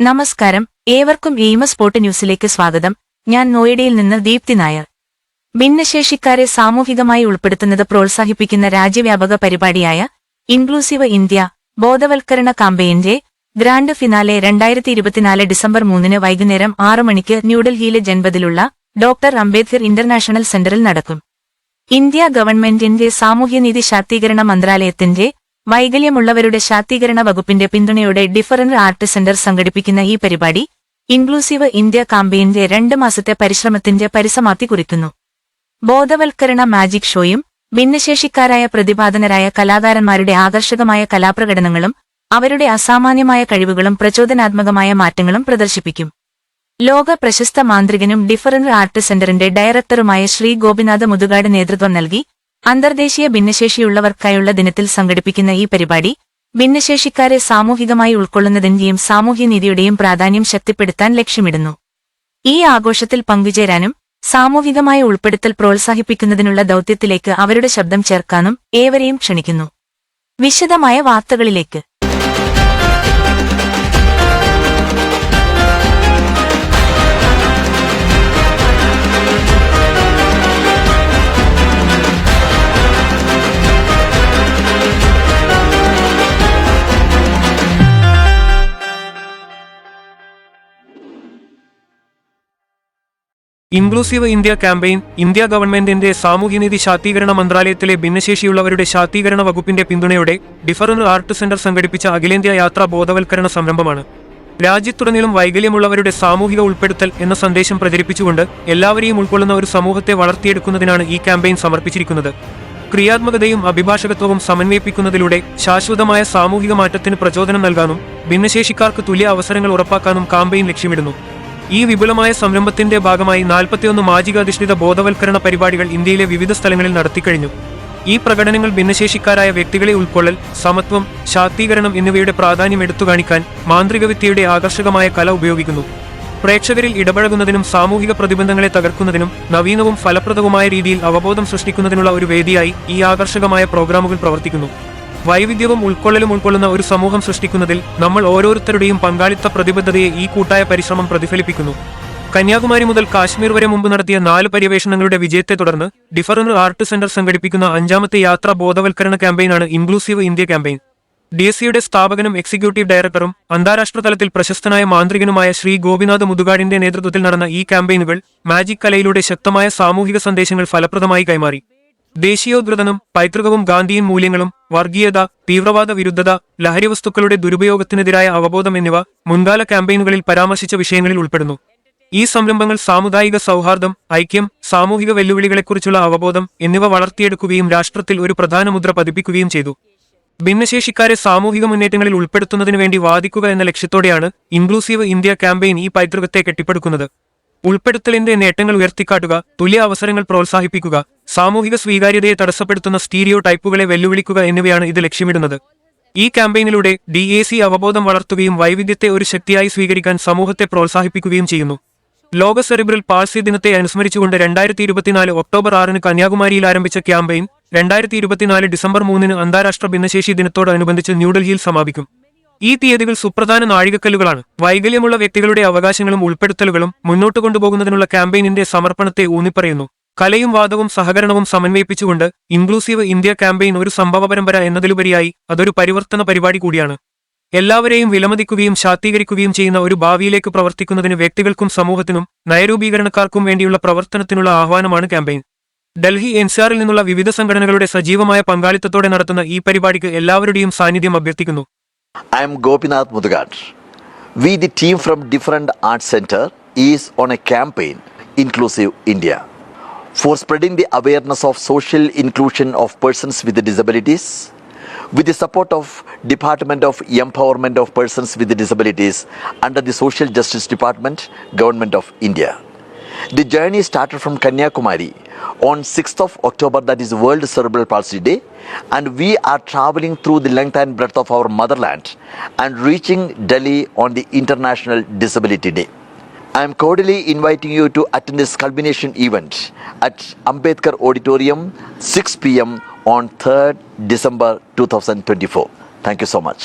നമസ്കാരം, ഏവർക്കും എയിമ സ്പോട്ട് ന്യൂസിലേക്ക് സ്വാഗതം. ഞാൻ നോയിഡയിൽ നിന്ന് ദീപ്തി നായർ. ഭിന്നശേഷിക്കാരെ സാമൂഹികമായി ഉൾപ്പെടുത്തുന്നത് പ്രോത്സാഹിപ്പിക്കുന്ന രാജ്യവ്യാപക പരിപാടിയായ ഇൻക്ലൂസീവ് ഇന്ത്യ ബോധവൽക്കരണ കാമ്പയിന്റെ ഗ്രാൻഡ് ഫിനാലെ 2024 ഡിസംബർ 3 വൈകുന്നേരം 6 മണിക്ക് ന്യൂഡൽഹിയിലെ ജൻപതിലുള്ള ഡോക്ടർ അംബേദ്കർ ഇന്റർനാഷണൽ സെന്ററിൽ നടക്കും. ഇന്ത്യ ഗവൺമെന്റിന്റെ സാമൂഹ്യനീതി ശാക്തീകരണ മന്ത്രാലയത്തിന്റെ വൈകല്യമുള്ളവരുടെ ശാക്തീകരണ വകുപ്പിന്റെ പിന്തുണയോടെ ഡിഫറന്റ് ആർട്ട് സെന്റർ സംഘടിപ്പിക്കുന്ന ഈ പരിപാടി ഇൻക്ലൂസീവ് ഇന്ത്യ കാമ്പയിന്റെ 2 മാസത്തെ പരിശ്രമത്തിന്റെ പരിസമാപ്തി കുറിക്കുന്നു. ബോധവൽക്കരണ മാജിക് ഷോയും ഭിന്നശേഷിക്കാരായ പ്രതിഭാധനരായ കലാകാരന്മാരുടെ ആകർഷകമായ കലാപ്രകടനങ്ങളും അവരുടെ അസാമാന്യമായ കഴിവുകളും പ്രചോദനാത്മകമായ മാറ്റങ്ങളും പ്രദർശിപ്പിക്കും. ലോക പ്രശസ്ത മാന്ത്രികനും ഡിഫറന്റ് ആർട്ട് സെന്ററിന്റെ ഡയറക്ടറുമായ ശ്രീ ഗോപിനാഥ് മുതുകാട് നേതൃത്വം നൽകി അന്തർദേശീയ ഭിന്നശേഷിയുള്ളവർക്കായുള്ള ദിനത്തിൽ സംഘടിപ്പിക്കുന്ന ഈ പരിപാടി ഭിന്നശേഷിക്കാരെ സാമൂഹികമായി ഉൾക്കൊള്ളുന്നതിന്റെയും സാമൂഹ്യനീതിയുടെയും പ്രാധാന്യം ശക്തിപ്പെടുത്താൻ ലക്ഷ്യമിടുന്നു. ഈ ആഘോഷത്തിൽ പങ്കുചേരാനും സാമൂഹികമായ ഉൾപ്പെടുത്തൽ പ്രോത്സാഹിപ്പിക്കുന്നതിനുള്ള ദൌത്യത്തിലേക്ക് അവരുടെ ശബ്ദം ചേർക്കാനും ഏവരെയും ക്ഷണിക്കുന്നു. വിശദമായ വാർത്തകളിലേക്ക്. ഇൻക്ലൂസീവ് ഇന്ത്യ ക്യാമ്പയിൻ ഇന്ത്യ ഗവൺമെന്റിന്റെ സാമൂഹ്യനീതി ശാക്തീകരണ മന്ത്രാലയത്തിലെ ഭിന്നശേഷിയുള്ളവരുടെ ശാക്തീകരണ വകുപ്പിന്റെ പിന്തുണയോടെ ഡിഫറന്റ് ആർട്ട് സെന്റർ സംഘടിപ്പിച്ച അഖിലേന്ത്യാ യാത്രാ ബോധവൽക്കരണ സംരംഭമാണ്. രാജ്യത്തുടനീളം വൈകല്യമുള്ളവരുടെ സാമൂഹിക ഉൾപ്പെടുത്തൽ എന്ന സന്ദേശം പ്രചരിപ്പിച്ചുകൊണ്ട് എല്ലാവരെയും ഉൾക്കൊള്ളുന്ന ഒരു സമൂഹത്തെ വളർത്തിയെടുക്കുന്നതിനാണ് ഈ ക്യാമ്പയിൻ സമർപ്പിച്ചിരിക്കുന്നത്. ക്രിയാത്മകതയും അഭിഭാഷകത്വവും സമന്വയിപ്പിക്കുന്നതിലൂടെ ശാശ്വതമായ സാമൂഹിക മാറ്റത്തിന് പ്രചോദനം നൽകാനും ഭിന്നശേഷിക്കാർക്ക് തുല്യ അവസരങ്ങൾ ഉറപ്പാക്കാനും കാമ്പയിൻ ലക്ഷ്യമിടുന്നു. ഈ വിപുലമായ സംരംഭത്തിന്റെ ഭാഗമായി 41 മാജികാധിഷ്ഠിത ബോധവൽക്കരണ പരിപാടികൾ ഇന്ത്യയിലെ വിവിധ സ്ഥലങ്ങളിൽ നടത്തിക്കഴിഞ്ഞു. ഈ പ്രകടനങ്ങൾ ഭിന്നശേഷിക്കാരായ വ്യക്തികളെ ഉൾക്കൊള്ളൽ, സമത്വം, ശാക്തീകരണം എന്നിവയുടെ പ്രാധാന്യം എടുത്തുകാണിക്കാൻ മാന്ത്രികവിദ്യയുടെ ആകർഷകമായ കല ഉപയോഗിക്കുന്നു. പ്രേക്ഷകരിൽ ഇടപഴകുന്നതിനും സാമൂഹിക പ്രതിബന്ധങ്ങളെ തകർക്കുന്നതിനും നവീനവും ഫലപ്രദവുമായ രീതിയിൽ അവബോധം സൃഷ്ടിക്കുന്നതിനുള്ള ഒരു വേദിയായി ഈ ആകർഷകമായ പ്രോഗ്രാമുകൾ പ്രവർത്തിക്കുന്നു. വൈവിധ്യവും ഉൾക്കൊള്ളുന്ന ഒരു സമൂഹം സൃഷ്ടിക്കുന്നതിൽ നമ്മൾ ഓരോരുത്തരുടെയും പങ്കാളിത്ത പ്രതിബദ്ധതയെ ഈ കൂട്ടായ പരിശ്രമം പ്രതിഫലിപ്പിക്കുന്നു. കന്യാകുമാരി മുതൽ കാശ്മീർ വരെ മുമ്പ് നടത്തിയ 4 പര്യവേഷണങ്ങളുടെ വിജയത്തെ തുടർന്ന് ഡിഫറന്റ് ആർട്ട് സെന്റർ സംഘടിപ്പിക്കുന്ന 5ാമത്തെ യാത്രാ ബോധവൽക്കരണ ക്യാമ്പയിനാണ് ഇൻക്ലൂസീവ് ഇന്ത്യ ക്യാമ്പയിൻ. DSCയുടെ സ്ഥാപകനും എക്സിക്യൂട്ടീവ് ഡയറക്ടറും അന്താരാഷ്ട്ര തലത്തിൽ പ്രശസ്തനായ മാന്ത്രികനുമായ ശ്രീ ഗോപിനാഥ് മുതുകാടിന്റെ നേതൃത്വത്തിൽ നടന്ന ഈ ക്യാമ്പയിനുകൾ മാജിക് കലയിലൂടെ ശക്തമായ സാമൂഹിക സന്ദേശങ്ങൾ ഫലപ്രദമായി കൈമാറി. ദേശീയോദ്ഗ്രഥനം, പൈതൃകവും ഗാന്ധിയൻ മൂല്യങ്ങളും, വർഗീയത, തീവ്രവാദ വിരുദ്ധത, ലഹരിവസ്തുക്കളുടെ ദുരുപയോഗത്തിനെതിരായ അവബോധം എന്നിവ മുൻകാല ക്യാമ്പയിനുകളിൽ പരാമർശിച്ച വിഷയങ്ങളിൽ ഉൾപ്പെടുന്നു. ഈ സംരംഭങ്ങൾ സാമുദായിക സൗഹാർദ്ദം, ഐക്യം, സാമൂഹിക വെല്ലുവിളികളെക്കുറിച്ചുള്ള അവബോധം എന്നിവ വളർത്തിയെടുക്കുകയും രാഷ്ട്രത്തിൽ ഒരു പ്രധാന മുദ്ര പതിപ്പിക്കുകയും ചെയ്തു. ഭിന്നശേഷിക്കാരെ സാമൂഹിക മുന്നേറ്റങ്ങളിൽ ഉൾപ്പെടുത്തുന്നതിനു വേണ്ടി വാദിക്കുക എന്ന ലക്ഷ്യത്തോടെയാണ് ഇൻക്ലൂസീവ് ഇന്ത്യ ക്യാമ്പയിൻ ഈ പൈതൃകത്തെ കെട്ടിപ്പടുക്കുന്നത്. ഉൾപ്പെടുത്തലിന്റെ നേട്ടങ്ങൾ ഉയർത്തിക്കാട്ടുക, തുല്യ അവസരങ്ങൾ പ്രോത്സാഹിപ്പിക്കുക, സാമൂഹിക സ്വീകാര്യതയെ തടസ്സപ്പെടുത്തുന്ന സ്റ്റീരിയോ ടൈപ്പുകളെ വെല്ലുവിളിക്കുക എന്നിവയാണ് ഇത് ലക്ഷ്യമിടുന്നത്. ഈ ക്യാമ്പയിനിലൂടെ DAC അവബോധം വളർത്തുകയും വൈവിധ്യത്തെ ഒരു ശക്തിയായി സ്വീകരിക്കാൻ സമൂഹത്തെ പ്രോത്സാഹിപ്പിക്കുകയും ചെയ്യുന്നു. ലോക സെറിബ്രൽ പാൾസി ദിനത്തെ അനുസ്മരിച്ചുകൊണ്ട് 2024 ഒക്ടോബർ 6 കന്യാകുമാരിയിൽ ആരംഭിച്ച ക്യാമ്പയിൻ 2024 ഡിസംബർ 3 അന്താരാഷ്ട്ര ഭിന്നശേഷി ദിനത്തോടനുബന്ധിച്ച് ന്യൂഡൽഹിയിൽ സമാപിക്കും. ഈ തീയതികൾ സുപ്രധാന നാഴികക്കല്ലുകളാണ്. വൈകല്യമുള്ള വ്യക്തികളുടെ അവകാശങ്ങളും ഉൾപ്പെടുത്തലുകളും മുന്നോട്ട് കൊണ്ടുപോകുന്നതിനുള്ള ക്യാമ്പയിനിന്റെ സമർപ്പണത്തെ ഊന്നിപ്പറയുന്നു. കലയും വാദവും സഹകരണവും സമന്വയിപ്പിച്ചുകൊണ്ട് ഇൻക്ലൂസീവ് ഇന്ത്യ ക്യാമ്പയിൻ ഒരു സംഭവ പരമ്പര എന്നതിലുപരിയായി അതൊരു പരിവർത്തന പരിപാടി കൂടിയാണ്. എല്ലാവരെയും വിലമതിക്കുകയും ശാക്തീകരിക്കുകയും ചെയ്യുന്ന ഒരു ഭാവിയിലേക്ക് പ്രവർത്തിക്കുന്നതിന് വ്യക്തികൾക്കും സമൂഹത്തിനും നയരൂപീകരണക്കാർക്കും വേണ്ടിയുള്ള പ്രവർത്തനത്തിനുള്ള ആഹ്വാനമാണ് ക്യാമ്പയിൻ. ഡൽഹി NCRൽ നിന്നുള്ള വിവിധ സംഘടനകളുടെ സജീവമായ പങ്കാളിത്തത്തോടെ നടത്തുന്ന ഈ പരിപാടിക്ക് എല്ലാവരുടെയും സാന്നിധ്യം അഭ്യർത്ഥിക്കുന്നു. I am Gopinath Mudugad. We, the team from Different Art Center, is on a campaign, Inclusive India, for spreading the awareness of social inclusion of persons with disabilities, with the support of Department of Empowerment of Persons with Disabilities under the Social Justice Department, Government of India. The journey started from Kanyakumari on 6th of October, that is World Cerebral Palsy Day, and we are traveling through the length and breadth of our motherland and reaching Delhi on the International Disability Day. I am cordially inviting you to attend this culmination event at Ambedkar Auditorium, 6 p.m. on 3rd December 2024. Thank you so much.